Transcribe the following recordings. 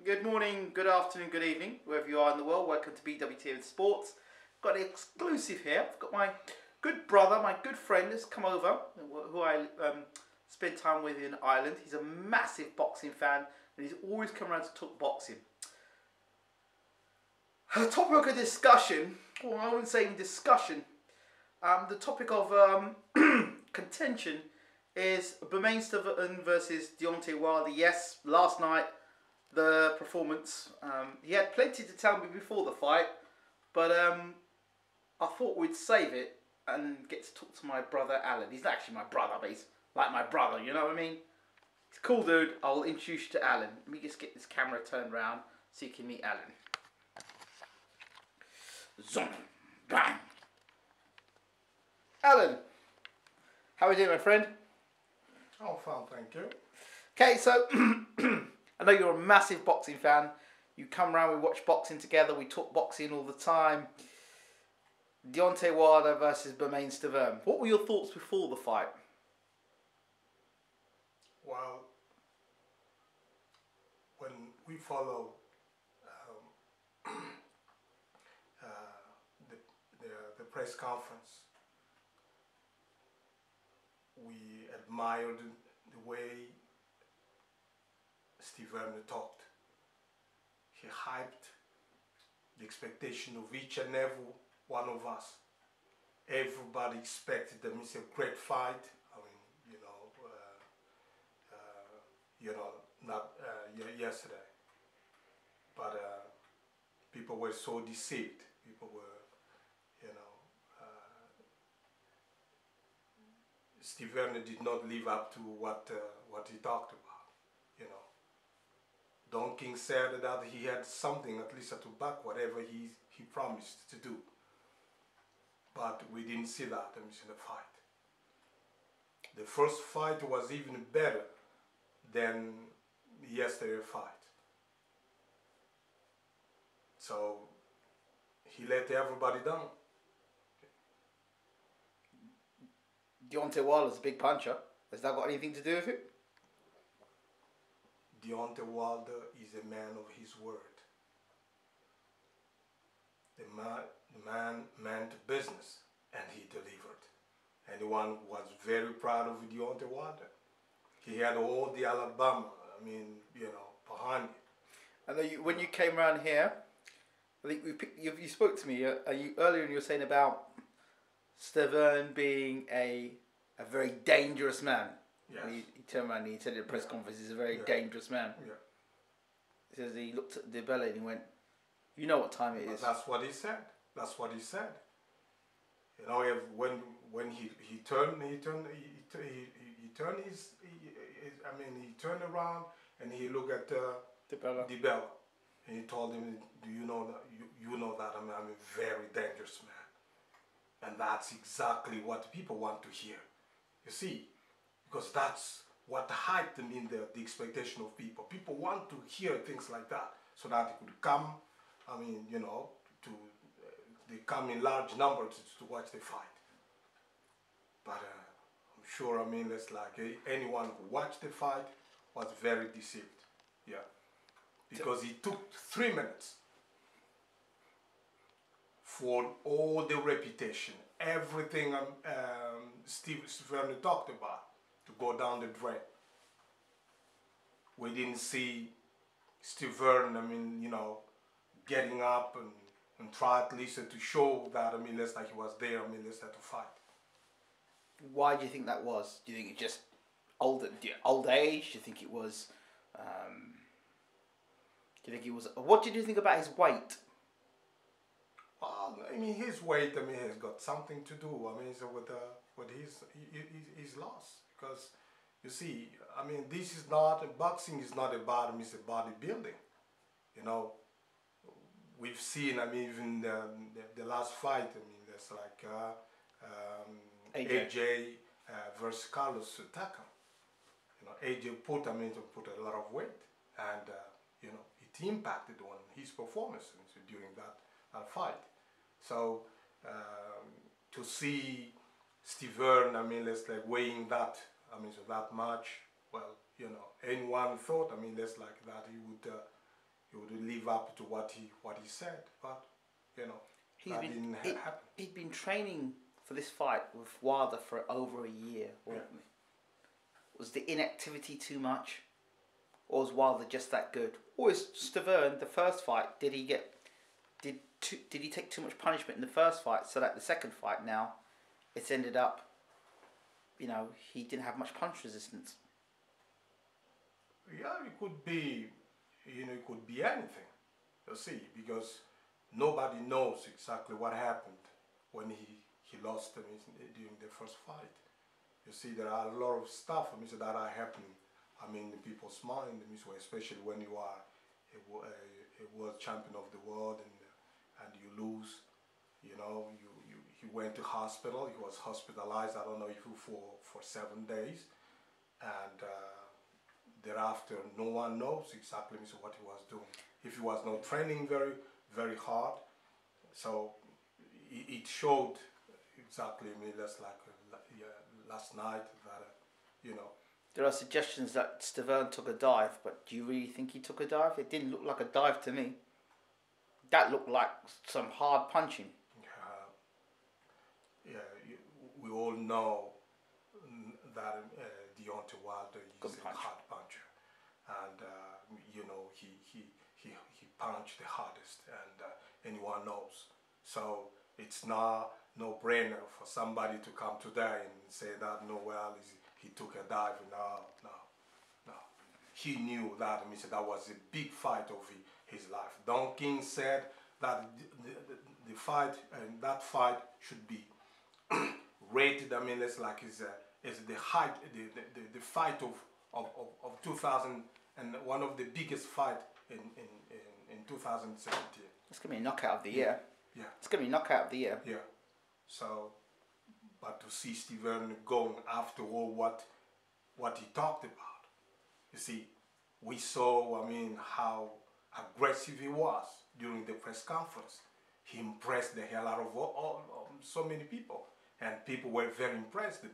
Good morning, good afternoon, good evening, wherever you are in the world. Welcome to BWTM Sports. Got an exclusive here. I've got my good brother, my good friend has come over, who I spend time with in Ireland. He's a massive boxing fan and he's always come around to talk boxing. The topic of discussion, or I wouldn't say even discussion, the topic of contention is Stiverne versus Deontay Wilder. Yes, last night, the performance. He had plenty to tell me before the fight, but I thought we'd save it and get to talk to my brother Alan. He's not actually my brother, but he's like my brother, you know what I mean? He's a cool dude. I'll introduce you to Alan. Let me just get this camera turned around so you can meet Alan. Zoom, bang. Alan, how are you doing, my friend? Oh, fine, thank you. Okay, so I know you're a massive boxing fan. You come around, we watch boxing together, we talk boxing all the time. Deontay Wilder versus Stiverne. What were your thoughts before the fight? Well, when we follow the press conference, we admired the way Stiverne talked. He hyped the expectation of each and every one of us. Everybody expected that it's a great fight. I mean, not yesterday, but people were so deceived. People were, Stiverne did not live up to what he talked about. Don King said that he had something at least to back whatever he promised to do. But we didn't see that in the fight. The first fight was even better than yesterday's fight. So he let everybody down. Deontay Wilder's a big puncher. Has that got anything to do with it? Deontay Wilder is a man of his word. The man meant business, and he delivered. Anyone was very proud of Deontay Wilder. He had all the Alabama, behind him. And when you came around here, I think you spoke to me earlier, and you were saying about Stiverne being a very dangerous man. Yes. He turned around and he said at the press conference, he's a very dangerous man. Yeah. He says he looked at the belly and he went, "You know what time it is." That's what he said. That's what he said. When he turned around and he looked at the Bella, and he told him, "Do you know that you know that I'm a very dangerous man," and that's exactly what people want to hear. You see, because that's what hyped them in the expectation of people. People want to hear things like that so that it could come. They come in large numbers to watch the fight. But I'm sure, anyone who watched the fight was very deceived. Yeah. Because it took 3 minutes for all the reputation, everything Stiverne talked about, to go down the drain. We didn't see Stiverne, getting up and try at least to show that, he was there, to fight. Why do you think that was? Do you think it just old age? Do you think it was? What did you think about his weight? Well, his weight, has got something to do. With his loss, because you see, this is not boxing. Is not about it's a bodybuilding. We've seen, even the last fight. There's AJ versus Carlos Takam. AJ put a lot of weight, and it impacted on his performance during that fight. So to see Stiverne, weighing that, so that much, well, anyone thought, that he he would live up to what he said, but you know that didn't happen. He'd been training for this fight with Wilder for over a year. Was the inactivity too much, or was Wilder just that good? Or is Stiverne, the first fight, did he take too much punishment in the first fight, so that the second fight now, it's ended up, you know, he didn't have much punch resistance? Yeah, it could be, you know, it could be anything. You see, because nobody knows exactly what happened when he lost him during the first fight. You see, there are a lot of stuff that are happening. I mean, in people's mind, especially when you are a world champion of the world and you lose. You know, he went to hospital. He was hospitalized. I don't know if for 7 days, and thereafter, no one knows exactly what he was doing. If he was not training very, very hard, so it showed exactly. I mean, that's like last night that you know. There are suggestions that Stiverne took a dive, but do you really think he took a dive? It didn't look like a dive to me. That looked like some hard punching. We all know that Deontay Wilder is a hard puncher, and you know he punched the hardest, and anyone knows. So it's no brainer for somebody to come today and say that he took a dive. No. He knew that. I mean, so that was a big fight of his life. Don King said that the fight and that fight should be rated. I mean, it's like is the height, the fight of 2000 and one of the biggest fight in 2017. It's gonna be a knockout of the year. Yeah. It's gonna be a knockout of the year. Yeah. So, but to see Stiverne going after all what he talked about, you see, we saw, I mean, how aggressive he was during the press conference. He impressed the hell out of so many people, and people were very impressed.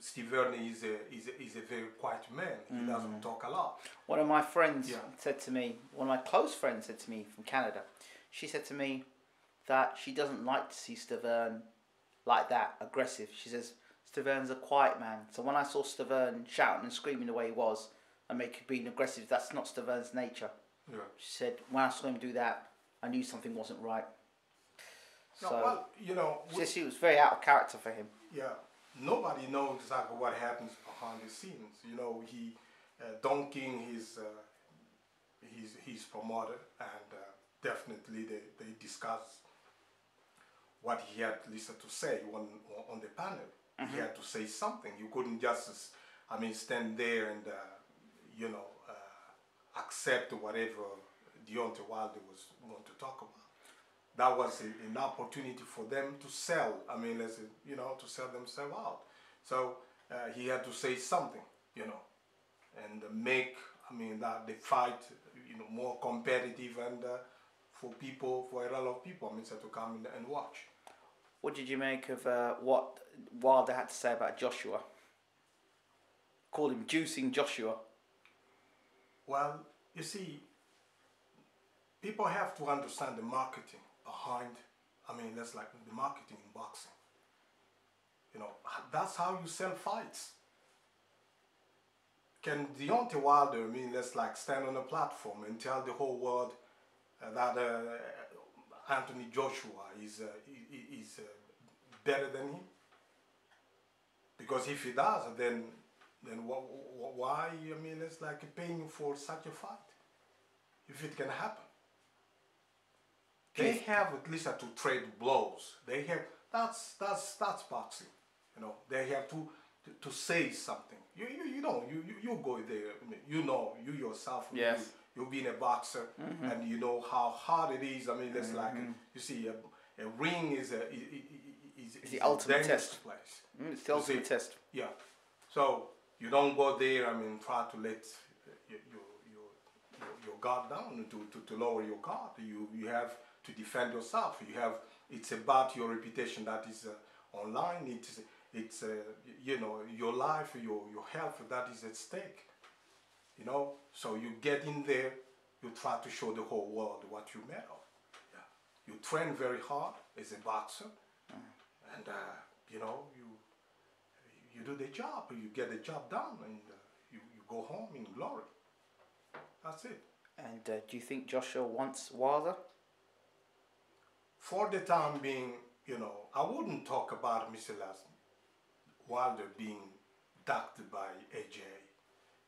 Stiverne is a very quiet man. He doesn't talk a lot. One of my friends said to me, one of my close friends said to me from Canada, she said to me that she doesn't like to see Stiverne like that, aggressive. She says, Stiverne's a quiet man. So when I saw Stiverne shouting and screaming the way he was and being aggressive, that's not Stiverne's nature. Yeah. She said, when I saw him do that, I knew something wasn't right. No, well, you know, she was very out of character for him. Yeah, nobody knows exactly what happens behind the scenes. You know, Don King, his promoter, and definitely they discuss what he had listened to say on the panel. He had to say something. You couldn't just, I mean, stand there and you know, accept whatever Deontay Wilder was going to talk about. That was an opportunity for them to sell. I mean, you know, to sell themselves out. So he had to say something, you know, and make, I mean, that the fight, you know, more competitive and for a lot of people, I mean, so to come and watch. What did you make of what Wilder had to say about Joshua? Called him juicing Joshua. Well, you see, people have to understand the marketing behind, I mean, that's like the marketing in boxing. You know, that's how you sell fights. Can Deontay Wilder, I mean, let's like stand on a platform and tell the whole world that Anthony Joshua is better than him? Because if he does, then why, I mean, it's like paying for such a fight, if it can happen. They have at least to trade blows. They have, that's boxing. You know, they have to say something. You know, you go there. You know, you yourself. Yes. You've been a boxer, and you know how hard it is. I mean, it's like you see, a ring is the ultimate test. Place. It's the ultimate test. Yeah. So you don't go there. I mean, try to let your guard down to lower your guard. You have to defend yourself. It's about your reputation that is online. It's you know, your life, your health that is at stake. You know, so you get in there you try to show the whole world what you made of. Yeah. You train very hard as a boxer, and you know, you do the job, you get the job done, and you go home in glory. That's it. And do you think Joshua wants Wilder? For the time being, you know, I wouldn't talk about Mr. Wilder being ducked by AJ.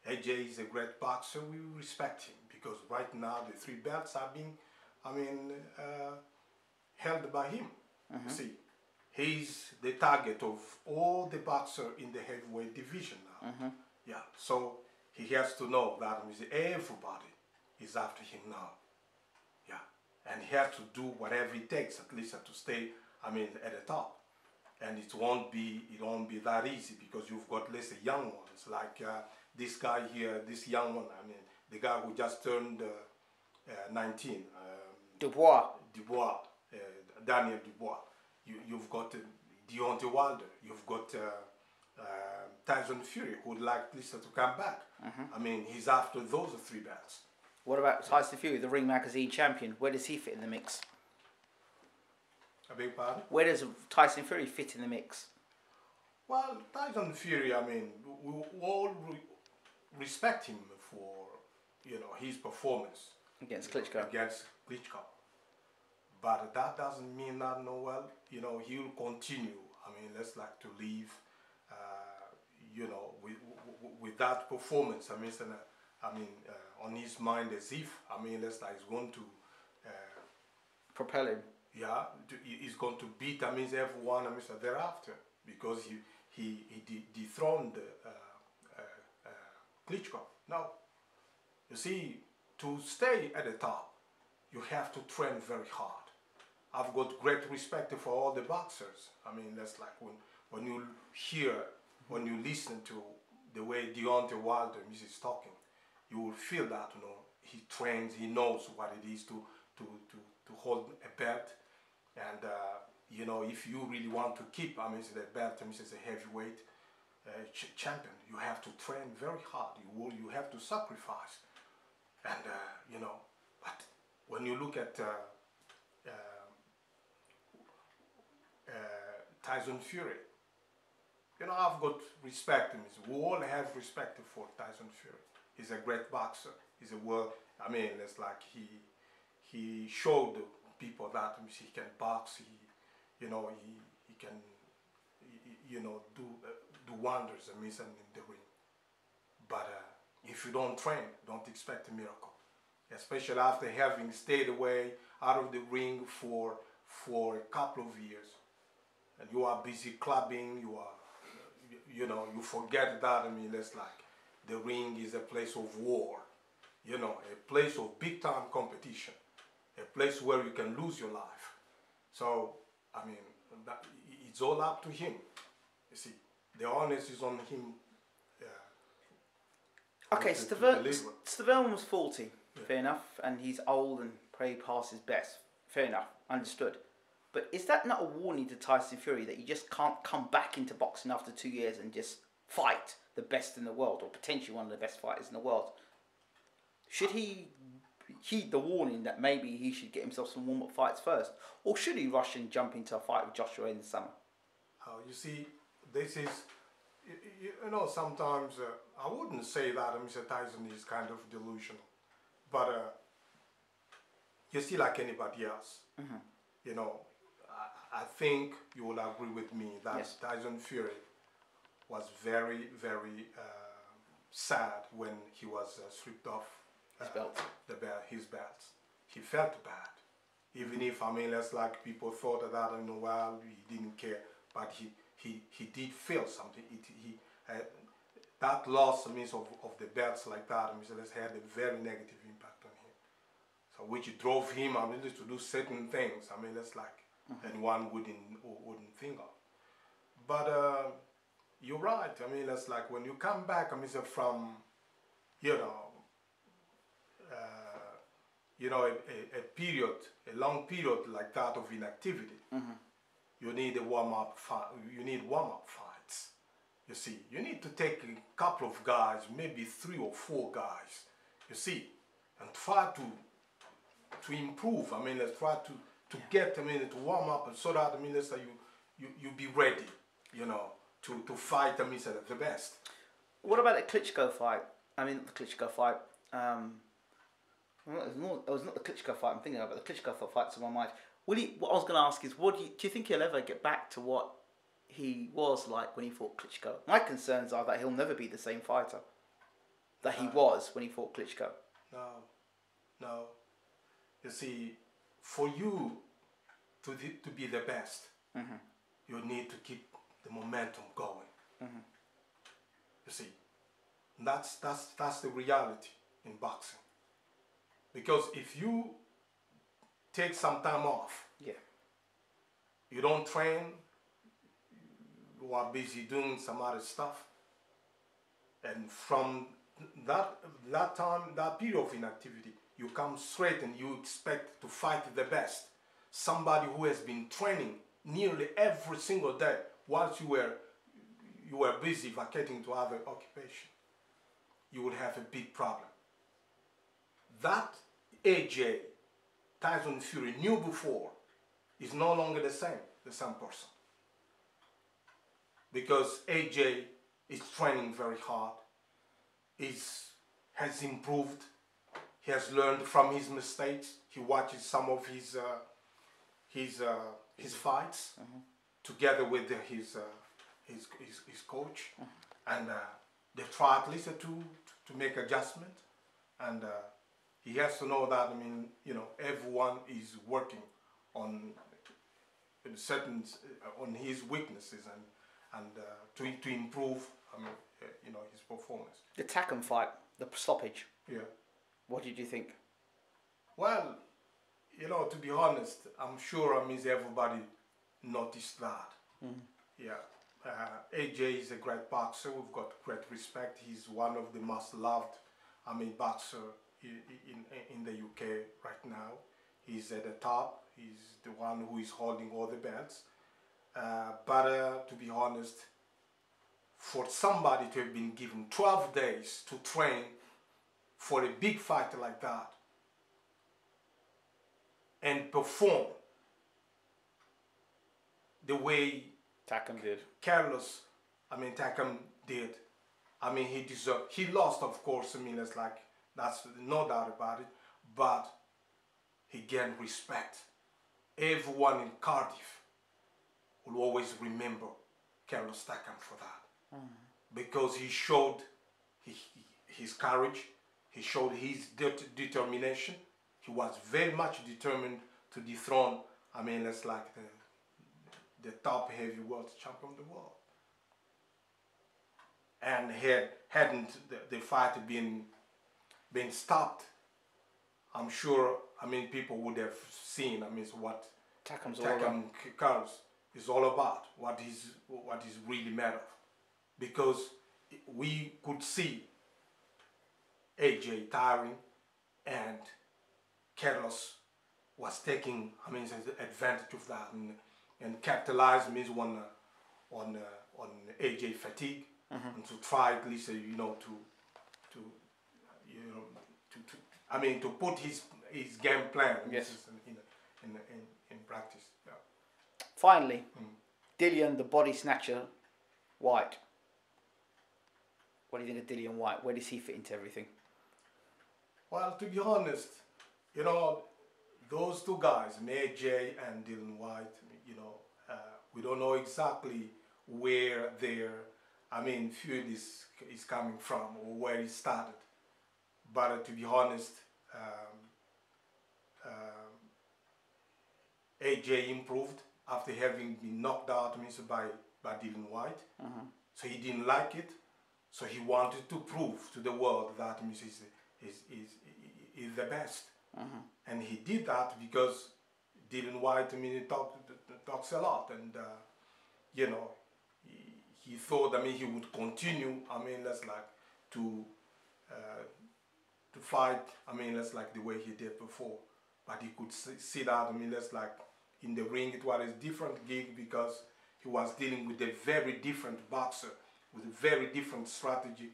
AJ is a great boxer. We respect him because right now the 3 belts are being, held by him. You see, he's the target of all the boxers in the heavyweight division now. Yeah, so he has to know that everybody is after him now. Yeah, and he has to do whatever it takes, at least to stay, at the top. And it won't be that easy because you've got less young ones like this guy here, this young one. The guy who just turned 19. Dubois, Daniel Dubois. You've got Deontay Wilder. You've got Tyson Fury, who would like Lisa to come back. He's after those 3 belts. What about Tyson Fury, the Ring Magazine champion? Where does he fit in the mix? I beg your pardon? Where does Tyson Fury fit in the mix? Well, Tyson Fury, we all respect him for, his performance against Klitschko. But that doesn't mean that he'll continue. Let's like to leave, with that performance. On his mind as if, let's like, he's going to propel him. Yeah, he's going to beat everyone thereafter because he dethroned Klitschko. Now, you see, to stay at the top, you have to train very hard. I've got great respect for all the boxers. That's like when you hear, when you listen to the way Deontay Wilder is talking, you will feel that he trains, he knows what it is to hold a belt. And if you really want to keep the belt as a heavyweight champion, you have to train very hard. You have to sacrifice. And but when you look at Tyson Fury, I've got respect. We all have respect for Tyson Fury. He's a great boxer. He's a world. It's like he showed people that he can box. He can do wonders. In the ring. But if you don't train, don't expect a miracle. Especially after having stayed away out of the ring for a couple of years, and you are busy clubbing. You are, you forget that. It's like the ring is a place of war. A place of big time competition. A place where you can lose your life. So, it's all up to him. You see, the onus is on him. Okay, Stiverne was 40, fair enough, and he's old and probably past his best. Fair enough, understood. But is that not a warning to Tyson Fury that you just can't come back into boxing after 2 years and just fight the best in the world, or potentially one of the best fighters in the world? Should he heed the warning that maybe he should get himself some warm-up fights first, or should he rush and jump into a fight with Joshua in the summer? You see, this is, sometimes I wouldn't say that Mr. Tyson is kind of delusional, but you see, like anybody else, I think you will agree with me that yes. Tyson Fury was very, very sad when he was stripped off his belts. He felt bad, even if it's like people thought that he didn't care, but he did feel something. That loss of the belts like that had a very negative impact on him. So which drove him to do certain things. That's like anyone wouldn't think of. But you're right. That's like when you come back from a long period like that of inactivity, you need a warm-up fights. You see, you need to take a couple of guys, maybe 3 or 4 guys. You see, and try to improve. I mean, let's try to get, I mean, to warm up, and so that, I mean, let's say you be ready, you know, to fight, I mean, at the best. What about the Klitschko fight? I mean, the Klitschko fight. Well, it was not the Klitschko fight I'm thinking of, but the Klitschko fight's on my mind. What I was going to ask is, do you think he'll ever get back to what he was like when he fought Klitschko? My concerns are that he'll never be the same fighter that he was when he fought Klitschko. No. You see, for you to be the best, you need to keep the momentum going. You see, that's the reality in boxing. Because if you take some time off, you don't train, you are busy doing some other stuff, and from that time, that period of inactivity, you come straight and you expect to fight the best. Somebody who has been training nearly every single day whilst you were busy vacating to other occupation, you would have a big problem. That AJ, Tyson Fury, knew before is no longer the same person. Because AJ is training very hard, has improved, he has learned from his mistakes, he watches some of his fights together with his coach, and they try at least to make adjustment, and he has to know that, I mean, you know, everyone is working on certain on his weaknesses and to improve, I mean, you know, his performance. The Takam fight, the stoppage. Yeah. What did you think? Well, you know, to be honest, I'm sure, I mean, everybody noticed that. Yeah. AJ is a great boxer. We've got great respect. He's one of the most loved, I mean, boxer in the UK right now. He's at the top. He's the one who is holding all the belts. But to be honest, for somebody to have been given 12 days to train for a big fight like that and perform the way Takam did. Takam did. I mean, he deserved. He lost, of course. I mean, that's no doubt about it. But he gained respect. Everyone in Cardiff will always remember Carlos Takam for that, because he showed his courage. He showed his determination. He was very much determined to dethrone, I mean, it's like the top heavyweight champion of the world. And hadn't the fight been stopped, I'm sure, I mean, people would have seen, I mean, what Takam is all about, what he's really made of. Because we could see AJ tiring, and Carlos was taking, I mean, advantage of that and capitalized, means on AJ fatigue, and to try at least, you know, to put his game plan in practice. Yeah. Finally, Dillian, the body snatcher, White. What do you think of Dillian White? Where does he fit into everything? Well, to be honest, you know, those two guys, AJ and Dillian White, you know, we don't know exactly where their, I mean, feud is coming from or where it started. But to be honest, AJ improved after having been knocked out by Dillian White. So he didn't like it. So he wanted to prove to the world that is the best. And he did that because Dillian White, I mean, he talks a lot, and you know, he thought, I mean, he would continue, I mean, that's like to fight, I mean, that's like the way he did before. But he could see that, I mean, that's like in the ring it was a different gig, because he was dealing with a very different boxer with a very different strategy,